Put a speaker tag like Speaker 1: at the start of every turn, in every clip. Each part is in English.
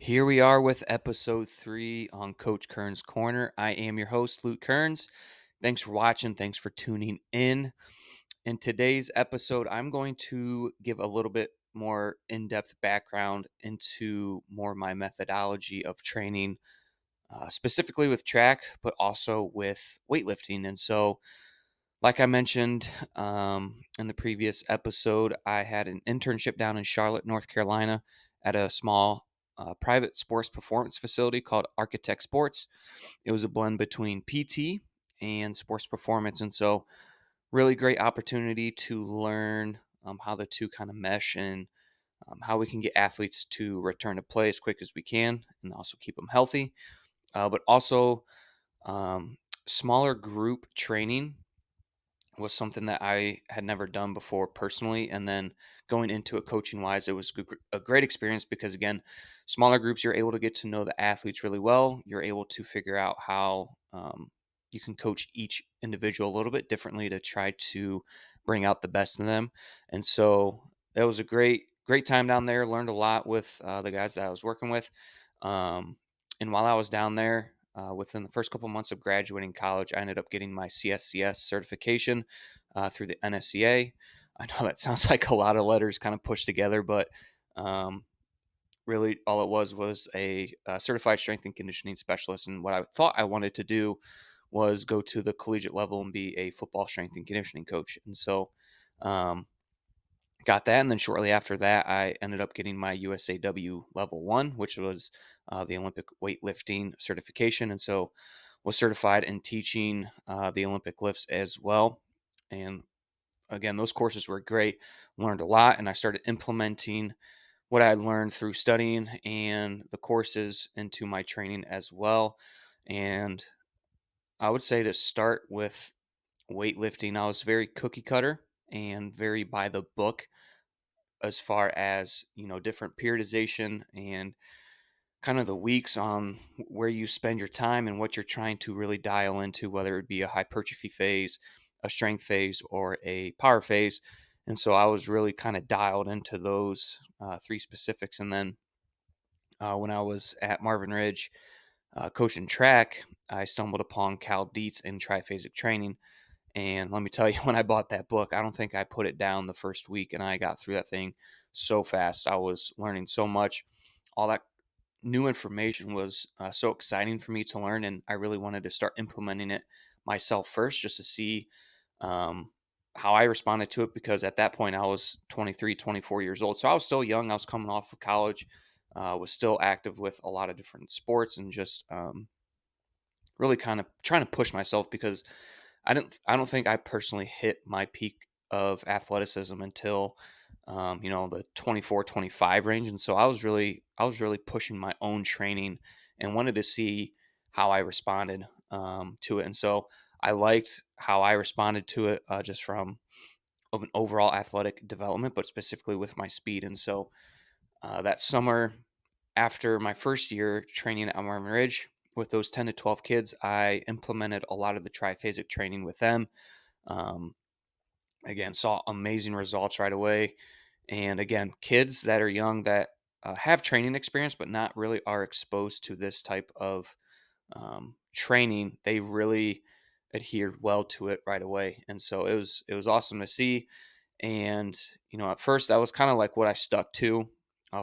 Speaker 1: Here we are with episode 3 on Coach Kern's Corner. I am your host, Luke Kearns. Thanks for watching. Thanks for tuning in. In today's episode, I'm going to give a little bit more in depth background into more my methodology of training, specifically with track, but also with weightlifting. Like I mentioned in the previous episode, I had an internship down in Charlotte, North Carolina, at a small private sports performance facility called Architect Sports. It was a blend between PT and sports performance. Really great opportunity to learn how the two kind of mesh and how we can get athletes to return to play as quick as we can and also keep them healthy. But also, um, smaller group training was something that I had never done before personally. And then going into it coaching wise, it was a great experience because, again, smaller groups, you're able to get to know the athletes really well. You're able to figure out how you can coach each individual a little bit differently to try to bring out the best in them. And so it was a great time down there. Learned a lot with the guys that I was working with. Um, and while I was down there, within the first couple months of graduating college, I ended up getting my CSCS certification through the NSCA. I know that sounds like a lot of letters kind of pushed together, but um, really all it was a certified strength and conditioning specialist. And what I thought I wanted to do was go to the collegiate level and be a football strength and conditioning coach. Um, got that, and then shortly after that, I ended up getting my USAW level 1, which was the Olympic weightlifting certification, and so was certified in teaching the Olympic lifts as well. And again, those courses were great. Learned a lot, and I started implementing what I learned through studying and the courses into my training as well. And I would say to start with weightlifting, I was very cookie cutter and very by the book as far as different periodization and kind of the weeks on where you spend your time and what you're trying to really dial into, whether it be a hypertrophy phase, a strength phase, or a power phase. And so I was really kind of dialed into those three specifics. And then when I was at Marvin Ridge coaching track, I stumbled upon Cal Dietz in triphasic training. And let me tell you, when I bought that book, I don't think I put it down the first week, and I got through that thing so fast. I was learning so much. All that new information was so exciting for me to learn, and I really wanted to start implementing it myself first just to see um, how I responded to it because at that point I was 23, 24 years old. So I was still young. I was coming off of college, was still active with a lot of different sports and just really kind of trying to push myself because I don't think I personally hit my peak of athleticism until the 24, 25 range. And so I was really pushing my own training and wanted to see how I responded to it. And so I liked how I responded to it just from of an overall athletic development, but specifically with my speed. And so that summer after my first year training at Marvin Ridge with those 10 to 12 kids, I implemented a lot of the triphasic training with them. Um, again, saw amazing results right away. And again, kids that are young that have training experience, but not really are exposed to this type of training, they really adhered well to it right away. And so it was awesome to see. And at first that was kind of like what I stuck to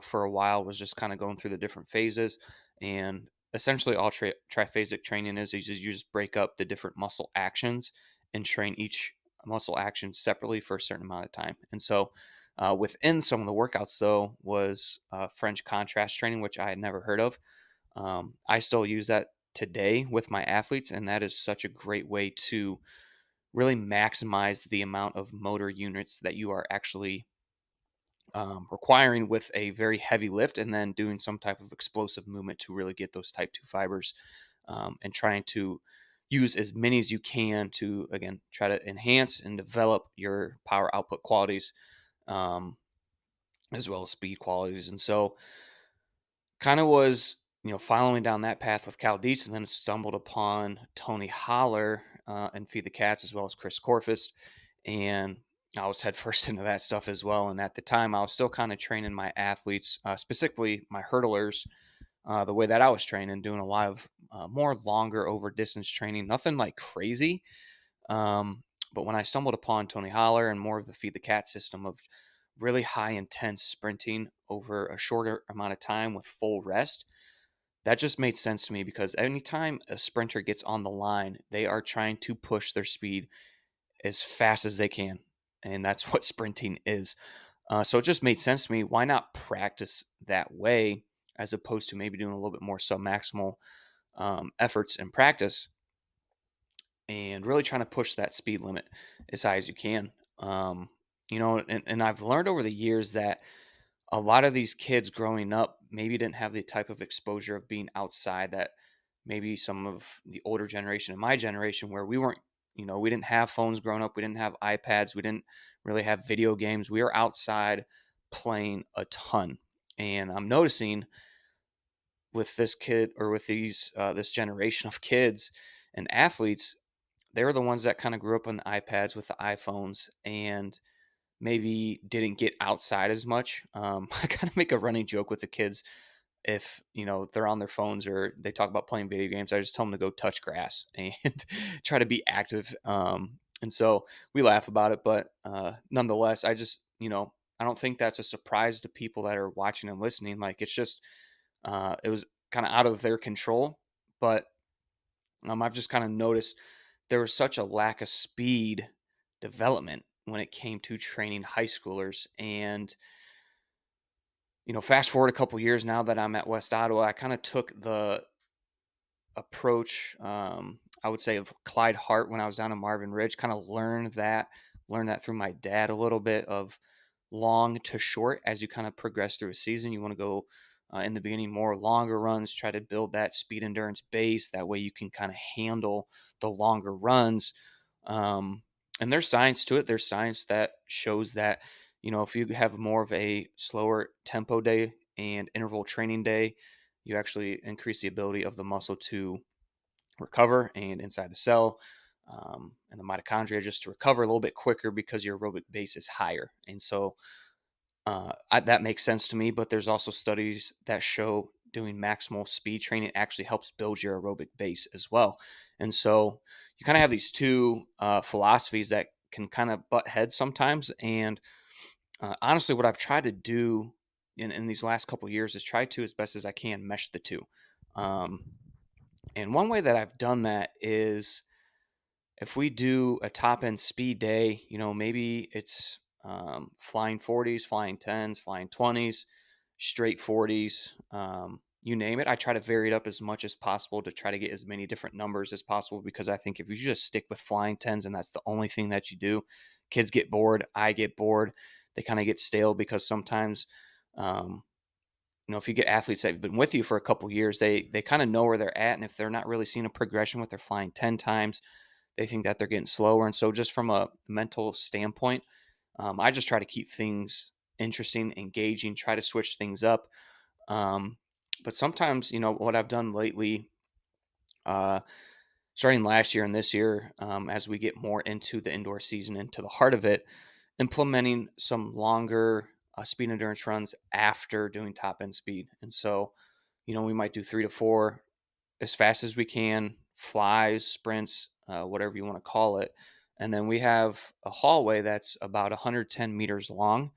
Speaker 1: for a while was just kind of going through the different phases. And essentially, all triphasic training is you just break up the different muscle actions and train each muscle action separately for a certain amount of time. And so, within some of the workouts, though, was French contrast training, which I had never heard of. I still use that today with my athletes, and that is such a great way to really maximize the amount of motor units that you are actually requiring with a very heavy lift and then doing some type of explosive movement to really get those type 2 fibers and trying to use as many as you can to again try to enhance and develop your power output qualities um, as well as speed qualities. And so kind of was following down that path with Cal Dietz, and then stumbled upon Tony Holler and Feed the Cats as well as Chris Corfus, and I was head first into that stuff as well. And at the time, I was still kind of training my athletes, specifically my hurdlers, the way that I was training, doing a lot of more longer over distance training, nothing like crazy. Um, but when I stumbled upon Tony Holler and more of the Feed the Cat system of really high intense sprinting over a shorter amount of time with full rest, that just made sense to me because anytime a sprinter gets on the line, they are trying to push their speed as fast as they can. And that's what sprinting is. So it just made sense to me. Why not practice that way as opposed to maybe doing a little bit more submaximal efforts in practice and really trying to push that speed limit as high as you can. Um, and I've learned over the years that a lot of these kids growing up maybe didn't have the type of exposure of being outside that maybe some of the older generation and my generation where we weren't, we didn't have phones growing up, we didn't have iPads, we didn't really have video games. We were outside playing a ton. And I'm noticing with this kid or with these this generation of kids and athletes, they were the ones that kind of grew up on the iPads with the iPhones and maybe didn't get outside as much. I kind of make a running joke with the kids if they're on their phones or they talk about playing video games. I just tell them to go touch grass and try to be active. And so we laugh about it, but nonetheless, I don't think that's a surprise to people that are watching and listening. Like it's just it was kind of out of their control, but I've just kind of noticed there was such a lack of speed development when it came to training high schoolers. And, fast forward a couple years now that I'm at West Ottawa, I kind of took the approach, I would say, of Clyde Hart when I was down in Marvin Ridge, kind of learned that through my dad a little bit of long to short as you kind of progress through a season. You want to go in the beginning more longer runs, try to build that speed endurance base. That way you can kind of handle the longer runs. And there's science to it. There's science that shows that, if you have more of a slower tempo day and interval training day, you actually increase the ability of the muscle to recover and inside the cell and the mitochondria just to recover a little bit quicker because your aerobic base is higher. And so that makes sense to me, but there's also studies that show doing maximal speed training actually helps build your aerobic base as well. And so you kind of have these two philosophies that can kind of butt heads sometimes. And honestly, what I've tried to do in these last couple of years is try to, as best as I can, mesh the two. Um, and one way that I've done that is if we do a top end speed day, maybe it's flying 40s, flying 10s, flying 20s, straight 40s, you name it. I try to vary it up as much as possible to try to get as many different numbers as possible because I think if you just stick with flying 10s and that's the only thing that you do, kids get bored. I get bored. They kind of get stale because sometimes, um, if you get athletes that have been with you for a couple years, they kind of know where they're at. And if they're not really seeing a progression with their flying 10 times, they think that they're getting slower. And so just from a mental standpoint, I just try to keep things interesting, engaging, try to switch things up. Um, but sometimes, what I've done lately, uh, starting last year and this year, as we get more into the indoor season, into the heart of it, implementing some longer speed endurance runs after doing top end speed. And so, we might do 3 to 4 as fast as we can, flies, sprints, whatever you want to call it. And then we have a hallway that's about 110 meters long.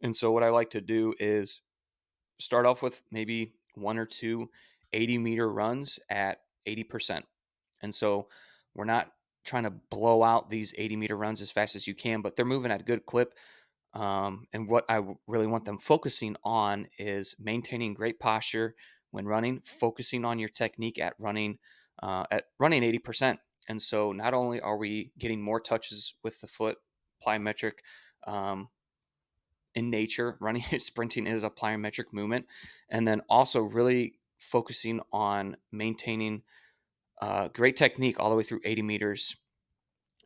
Speaker 1: And so what I like to do is start off with maybe one or two 80-meter runs at 80%. And so we're not trying to blow out these 80-meter runs as fast as you can, but they're moving at a good clip. And what I really want them focusing on is maintaining great posture when running, focusing on your technique at running 80%. And so not only are we getting more touches with the foot, plyometric, um, in nature, running sprinting is a plyometric movement, and then also really focusing on maintaining great technique all the way through 80 meters.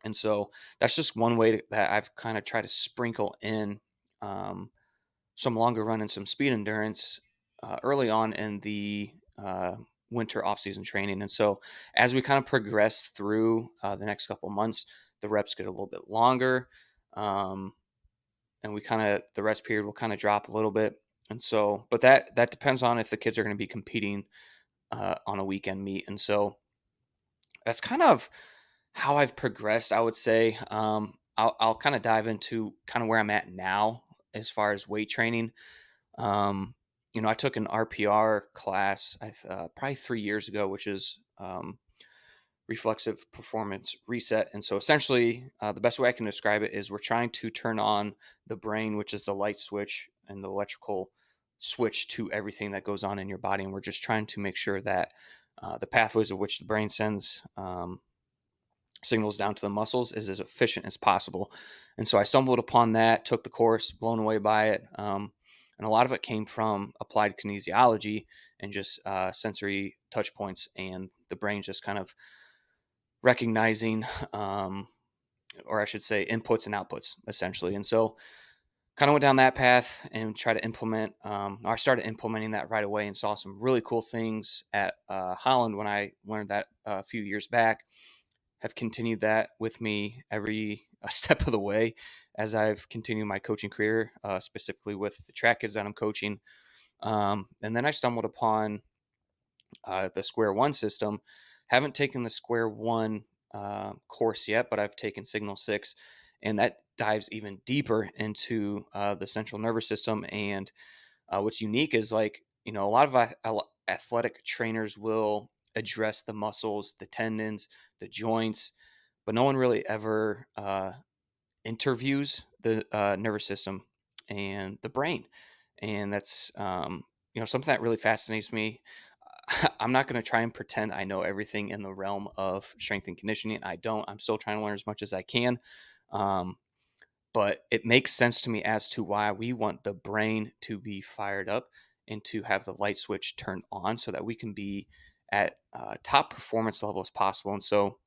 Speaker 1: And so that's just one way that I've kind of tried to sprinkle in um, some longer run and some speed endurance early on in the winter off-season training. And so as we kind of progress through the next couple months, the reps get a little bit longer. And the rest period will kind of drop a little bit. And so, but that depends on if the kids are going to be competing on a weekend meet. And so that's kind of how I've progressed, I would say. I'll kind of dive into kind of where I'm at now as far as weight training. Um, I took an RPR class probably 3 years ago, which is reflexive performance reset. And so essentially, the best way I can describe it is we're trying to turn on the brain, which is the light switch and the electrical switch to everything that goes on in your body. And we're just trying to make sure that the pathways of which the brain sends signals down to the muscles is as efficient as possible. And so I stumbled upon that, took the course, blown away by it. And a lot of it came from applied kinesiology and just sensory touch points and the brain just kind of recognizing, or I should say, inputs and outputs essentially. And so kind of went down that path and tried to implement, or I started implementing that right away and saw some really cool things at Holland when I learned that a few years back. Have continued that with me every step of the way as I've continued my coaching career, specifically with the track kids that I'm coaching. And then I stumbled upon the Square One system. Haven't taken the Square One course yet, but I've taken Signal Six, and that dives even deeper into the central nervous system. And what's unique is, like, a lot of athletic trainers will address the muscles, the tendons, the joints, but no one really ever interviews the nervous system and the brain. And that's something that really fascinates me. I'm not going to try and pretend I know everything in the realm of strength and conditioning. I don't. I'm still trying to learn as much as I can. Um, but it makes sense to me as to why we want the brain to be fired up and to have the light switch turned on so that we can be at top performance level as possible. And so,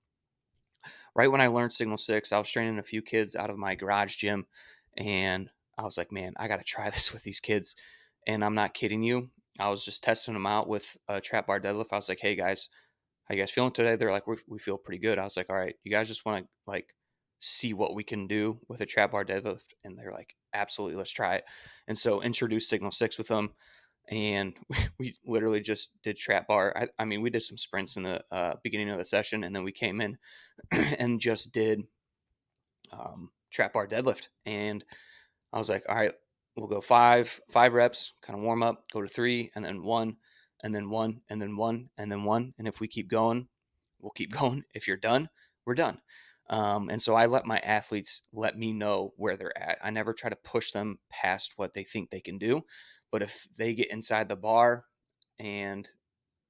Speaker 1: right when I learned Signal Six, I was training a few kids out of my garage gym, and I was like, man, I got to try this with these kids. And I'm not kidding you. I was just testing them out with a trap bar deadlift. I was like, hey guys, how you guys feeling today? They're like, we feel pretty good. I was like, all right, you guys just want to like see what we can do with a trap bar deadlift? And they're like, absolutely, let's try it. And so introduced Signal Six with them. And we literally just did trap bar. I mean, we did some sprints in the beginning of the session, and then we came in and just did trap bar deadlift. And I was like, all right, we'll go five reps, kind of warm up, go to three, and then one, and then one, and then one, and then one. And if we keep going, we'll keep going. If you're done, we're done. And so I let my athletes let me know where they're at. I never try to push them past what they think they can do. But if they get inside the bar and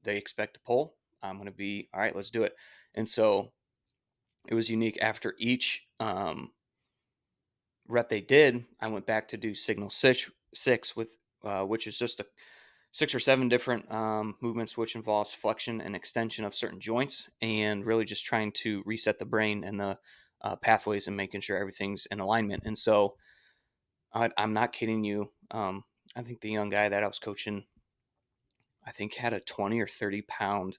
Speaker 1: they expect to pull, I'm going to be, all right, let's do it. And so it was unique after each rep they did, I went back to do Signal Six with, which is just a 6 or 7 different movements, which involves flexion and extension of certain joints, and really just trying to reset the brain and the pathways and making sure everything's in alignment. And so I'm not kidding you. I think the young guy that I was coaching, I think, had a 20 or 30 pound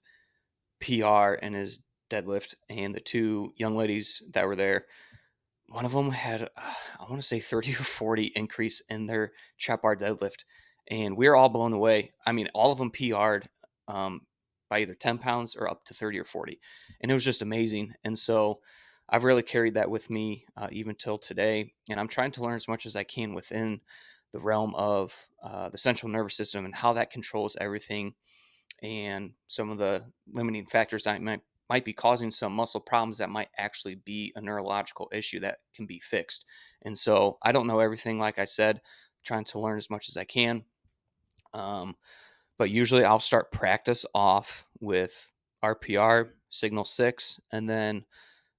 Speaker 1: PR in his deadlift, and the two young ladies that were there, one of them had, I want to say 30 or 40 increase in their trap bar deadlift. And we were all blown away. I mean, all of them PR'd by either 10 pounds or up to 30 or 40. And it was just amazing. And so I've really carried that with me even till today. And I'm trying to learn as much as I can within the realm of the central nervous system and how that controls everything, and some of the limiting factors that might be causing some muscle problems that might actually be a neurological issue that can be fixed. And so I don't know everything, like I said, trying to learn as much as I can. Um, but usually I'll start practice off with RPR, Signal Six, and then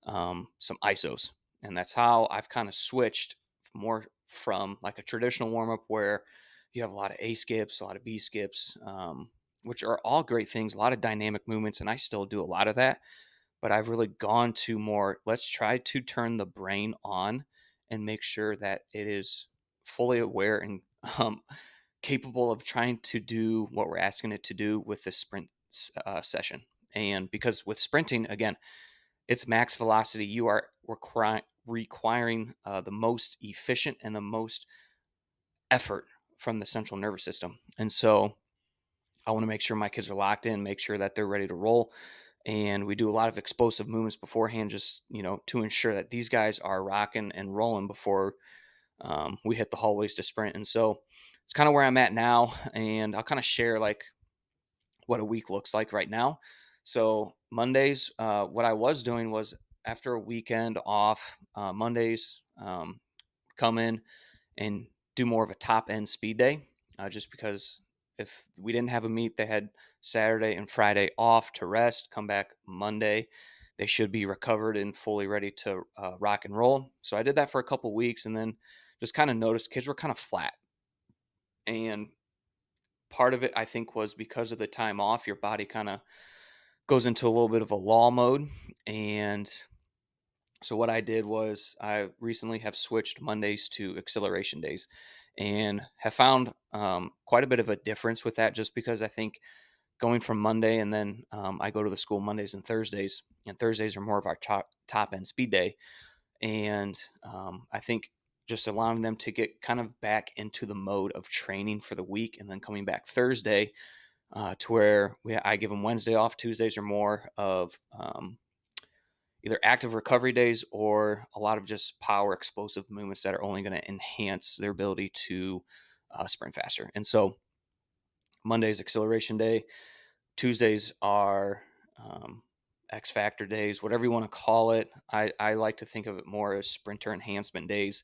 Speaker 1: some ISOs. And that's how I've kind of switched more from like a traditional warm up where you have a lot of A skips, a lot of B skips, which are all great things, a lot of dynamic movements. And I still do a lot of that. But I've really gone to more, let's try to turn the brain on and make sure that it is fully aware and um, capable of trying to do what we're asking it to do with this sprint session. And because with sprinting, again, it's max velocity. You are requiring the most efficient and the most effort from the central nervous system. And so I want to make sure my kids are locked in, make sure that they're ready to roll. And we do a lot of explosive movements beforehand, just, to ensure that these guys are rocking and rolling before we hit the hallways to sprint. And so it's kind of where I'm at now. And I'll kind of share like what a week looks like right now. So Mondays, what I was doing was after a weekend off, Mondays, come in and do more of a top end speed day, just because if we didn't have a meet, they had Saturday and Friday off to rest, come back Monday. They should be recovered and fully ready to rock and roll. So I did that for a couple weeks and then just kind of noticed kids were kind of flat. And part of it, I think, was because of the time off, your body kind of goes into a little bit of a lull mode. And so what I did was I recently have switched Mondays to acceleration days and have found quite a bit of a difference with that, just because I think going from Monday and then I go to the school Mondays and Thursdays are more of our top end speed day. And I think just allowing them to get kind of back into the mode of training for the week and then coming back Thursday to where I give them Wednesday off. Tuesdays are more of either active recovery days or a lot of just power explosive movements that are only going to enhance their ability to sprint faster. And so Monday's acceleration day, Tuesdays are X factor days, whatever you want to call it. I like to think of it more as sprinter enhancement days.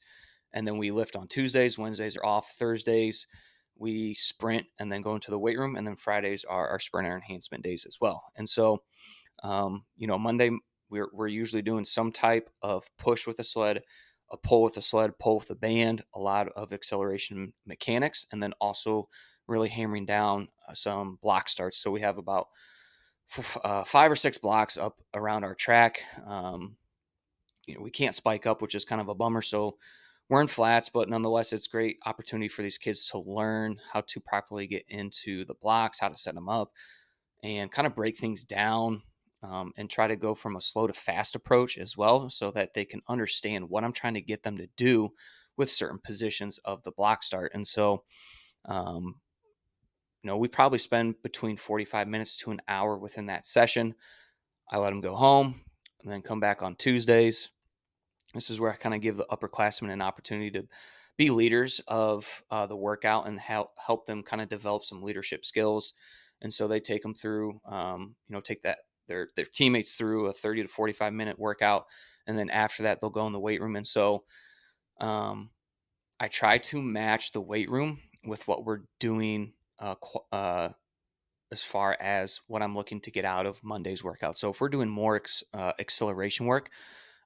Speaker 1: And then we lift on Tuesdays, Wednesdays are off, Thursdays we sprint and then go into the weight room. And then Fridays are our sprinter enhancement days as well. And so, Monday we're usually doing some type of push with a sled, a pull with a sled, pull with a band, a lot of acceleration mechanics, and then also really hammering down some block starts. So we have about 5 or 6 blocks up around our track. We can't spike up, which is kind of a bummer. So we're in flats, but nonetheless, it's great opportunity for these kids to learn how to properly get into the blocks, how to set them up, and kind of break things down, and try to go from a slow to fast approach as well, so that they can understand what I'm trying to get them to do with certain positions of the block start. And so, um, we probably spend between 45 minutes to an hour within that session. I let them go home and then come back on Tuesdays. This is where I kind of give the upperclassmen an opportunity to be leaders of the workout and help them kind of develop some leadership skills. And so they take them through, take their teammates through a 30 to 45-minute workout, and then after that they'll go in the weight room. And so I try to match the weight room with what we're doing as far as what I'm looking to get out of Monday's workout. So if we're doing more acceleration work,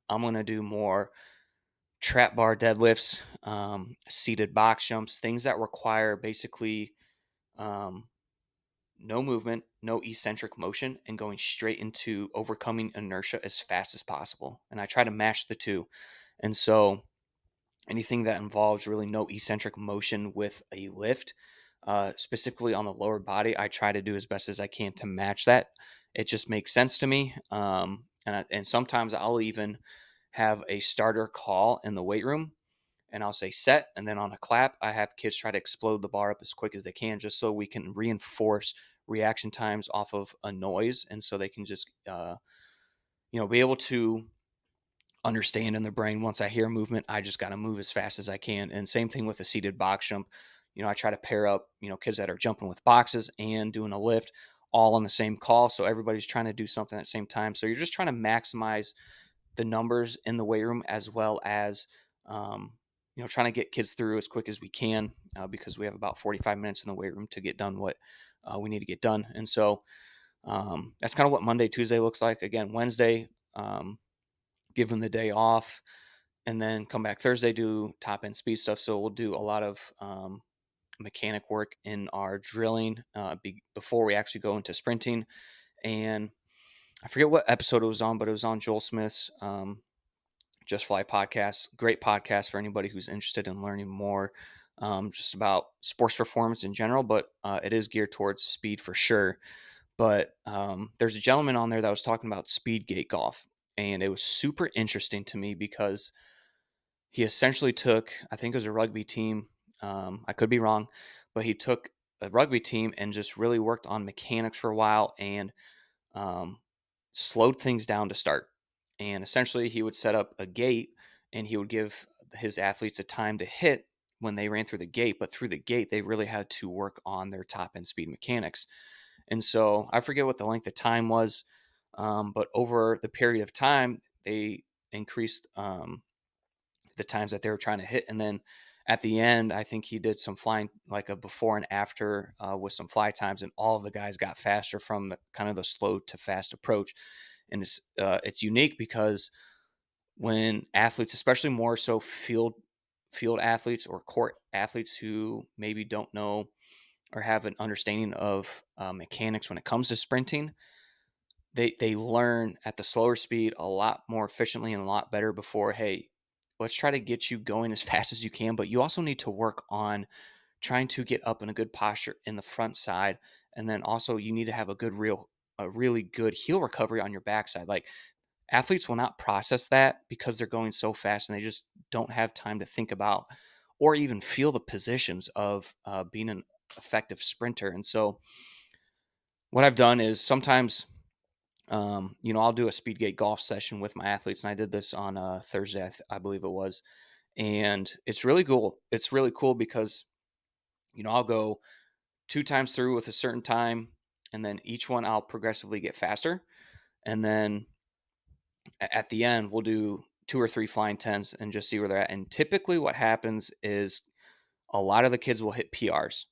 Speaker 1: I'm going to do more trap bar deadlifts, seated box jumps, things that require basically um, no movement, no eccentric motion, and going straight into overcoming inertia as fast as possible. And I try to match the two. And so anything that involves really no eccentric motion with a lift, specifically on the lower body, I try to do as best as I can to match that. It just makes sense to me. And sometimes I'll even have a starter call in the weight room and I'll say set. And then on a clap, I have kids try to explode the bar up as quick as they can, just so we can reinforce reaction times off of a noise. And so they can just, be able to understand in their brain, once I hear movement, I just got to move as fast as I can. And same thing with a seated box jump. I try to pair up, kids that are jumping with boxes and doing a lift all on the same call. So everybody's trying to do something at the same time. So you're just trying to maximize the numbers in the weight room, as well as, trying to get kids through as quick as we can, because we have about 45 minutes in the weight room to get done what we need to get done. And so that's kind of what Monday, Tuesday looks like. Again, Wednesday, give them the day off, and then come back Thursday, do top end speed stuff. So we'll do a lot of mechanic work in our drilling before we actually go into sprinting. And I forget what episode it was on, but it was on Joel Smith's Just Fly podcast. Great podcast for anybody who's interested in learning more just about sports performance in general, but it is geared towards speed for sure. But there's a gentleman on there that was talking about speed gate golf, and it was super interesting to me because he essentially took, I think it was a rugby team, I could be wrong, but he took a rugby team and just really worked on mechanics for a while and um, slowed things down to start. And essentially, he would set up a gate and he would give his athletes a time to hit when they ran through the gate. But through the gate, they really had to work on their top end speed mechanics. And so I forget what the length of time was, but over the period of time, they increased the times that they were trying to hit. And then at the end, I think he did some flying, like a before and after with some fly times, and all of the guys got faster from the kind of the slow to fast approach. And it's unique because when athletes, especially more so field athletes or court athletes who maybe don't know or have an understanding of mechanics when it comes to sprinting, they learn at the slower speed a lot more efficiently and a lot better before, hey, let's try to get you going as fast as you can, but you also need to work on trying to get up in a good posture in the front side, and then also you need to have a really good heel recovery on your backside. Like, athletes will not process that because they're going so fast and they just don't have time to think about or even feel the positions of being an effective sprinter. And so what I've done is sometimes I'll do a Speedgate golf session with my athletes, and I did this on Thursday, I believe it was, and it's really cool. It's really cool because I'll go 2 times through with a certain time, and then each one I'll progressively get faster, and then at the end we'll do 2 or 3 flying tens and just see where they're at. And typically, what happens is a lot of the kids will hit PRs,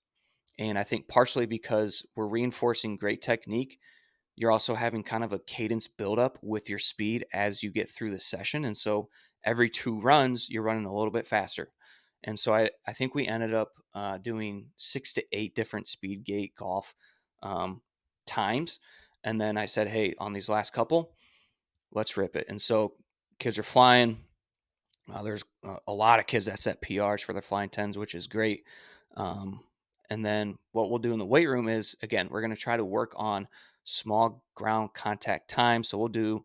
Speaker 1: and I think partially because we're reinforcing great technique, you're also having kind of a cadence buildup with your speed as you get through the session. And so every 2 runs, you're running a little bit faster. And so I think we ended up doing 6 to 8 different speed gate golf um, times. And then I said, hey, on these last couple, let's rip it. And so kids are flying. There's a lot of kids that set PRs for their flying tens, which is great. Um, and then what we'll do in the weight room is, again, we're going to try to work on small ground contact time. So we'll do,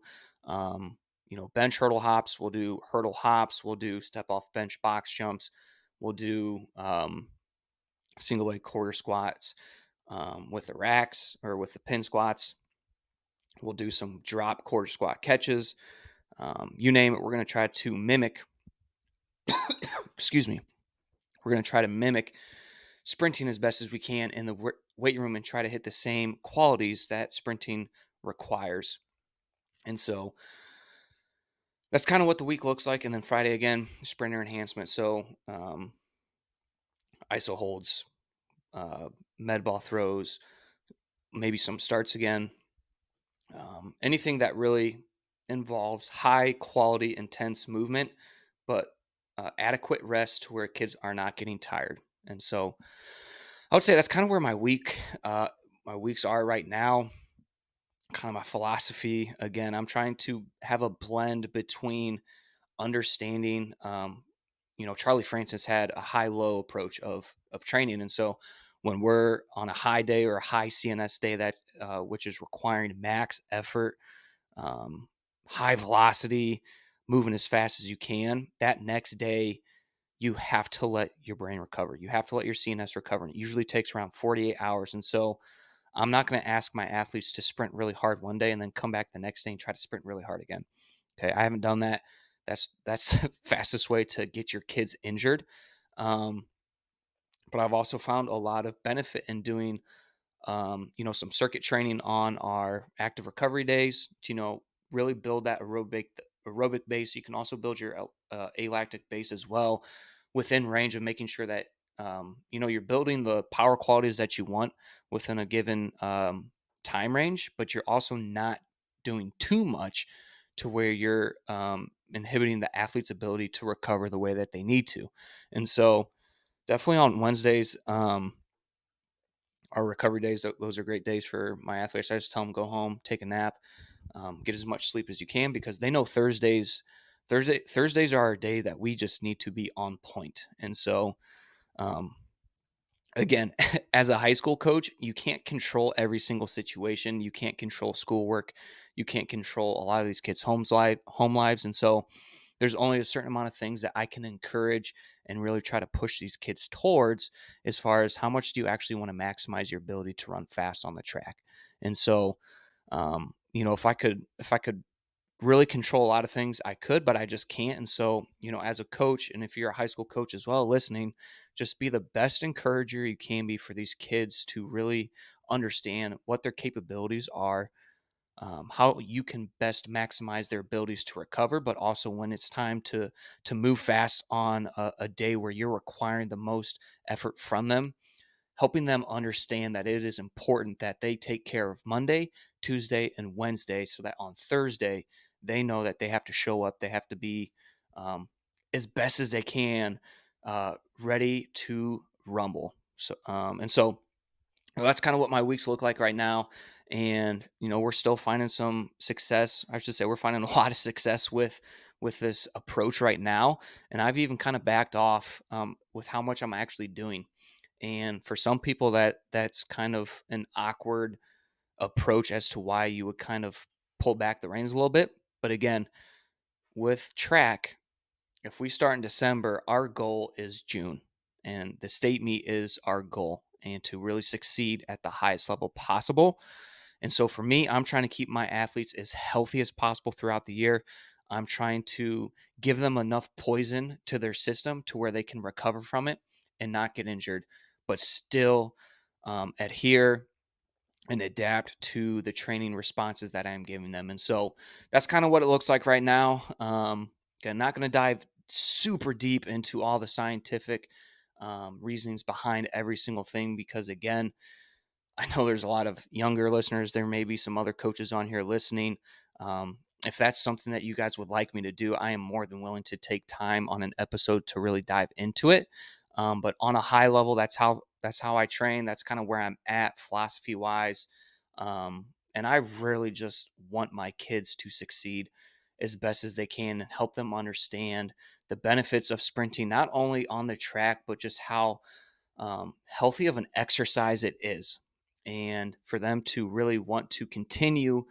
Speaker 1: bench hurdle hops. We'll do hurdle hops. We'll do step off bench box jumps. We'll do single leg quarter squats with the racks or with the pin squats. We'll do some drop quarter squat catches. You name it. We're going to try to mimic excuse me, we're going to try to mimic sprinting as best as we can in the weight room and try to hit the same qualities that sprinting requires. And so that's kind of what the week looks like. And then Friday again, sprinter enhancement. So ISO holds, uh, med ball throws, maybe some starts again. Anything that really involves high quality, intense movement, but adequate rest to where kids are not getting tired. And so I would say that's kind of where my weeks are right now. Kind of my philosophy. Again, I'm trying to have a blend between understanding. Charlie Francis had a high-low approach of training, and so when we're on a high day or a high CNS day that which is requiring max effort, um, high velocity, moving as fast as you can, that next day you have to let your brain recover. You have to let your CNS recover. And it usually takes around 48 hours. And so I'm not going to ask my athletes to sprint really hard one day and then come back the next day and try to sprint really hard again. Okay. I haven't done that. That's the fastest way to get your kids injured. Um, but I've also found a lot of benefit in doing, some circuit training on our active recovery days to, really build that aerobic base. You can also build your alactic base as well within range of making sure that, you're building the power qualities that you want within a given time range, but you're also not doing too much to where you're inhibiting the athlete's ability to recover the way that they need to. And so definitely on Wednesdays, our recovery days, those are great days for my athletes. I just tell them go home, take a nap, get as much sleep as you can, because they know Thursdays are our day that we just need to be on point. And so, um, again, as a high school coach, you can't control every single situation. You can't control schoolwork. You can't control a lot of these kids' home lives. And so there's only a certain amount of things that I can encourage and really try to push these kids towards, as far as how much do you actually want to maximize your ability to run fast on the track. And so, if I could really control a lot of things, I could, but I just can't. And so, as a coach, and if you're a high school coach as well listening, just be the best encourager you can be for these kids to really understand what their capabilities are, how you can best maximize their abilities to recover, but also when it's time to move fast on a day where you're requiring the most effort from them, helping them understand that it is important that they take care of Monday, Tuesday, and Wednesday, so that on Thursday, they know that they have to show up. They have to be, as best as they can, ready to rumble. So that's kind of what my weeks look like right now. And, we're still finding some success. I should say we're finding a lot of success with this approach right now. And I've even kind of backed off, with how much I'm actually doing. And for some people, that's kind of an awkward approach as to why you would kind of pull back the reins a little bit. But again, with track, if we start in December, our goal is June, and the state meet is our goal, and to really succeed at the highest level possible. And so for me, I'm trying to keep my athletes as healthy as possible throughout the year. I'm trying to give them enough poison to their system to where they can recover from it and not get injured, but still, adhere and adapt to the training responses that I'm giving them. And so that's kind of what it looks like right now. Again, not going to dive super deep into all the scientific, reasonings behind every single thing, because again, I know there's a lot of younger listeners. There may be some other coaches on here listening. If that's something that you guys would like me to do, I am more than willing to take time on an episode to really dive into it. But on a high level, that's how I train. That's kind of where I'm at philosophy wise. And I really just want my kids to succeed as best as they can and help them understand the benefits of sprinting, not only on the track, but just how, healthy of an exercise it is. And for them to really want to continue,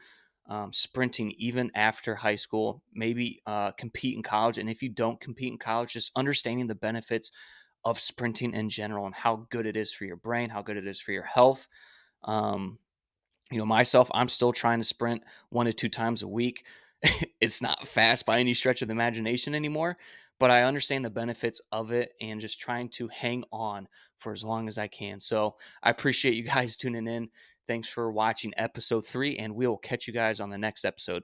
Speaker 1: sprinting even after high school, maybe compete in college. And if you don't compete in college, just understanding the benefits of sprinting in general and how good it is for your brain, how good it is for your health. Um, myself, I'm still trying to sprint 1 to 2 times a week. It's not fast by any stretch of the imagination anymore, but I understand the benefits of it and just trying to hang on for as long as I can. So I appreciate you guys tuning in. Thanks for watching episode 3, and we will catch you guys on the next episode.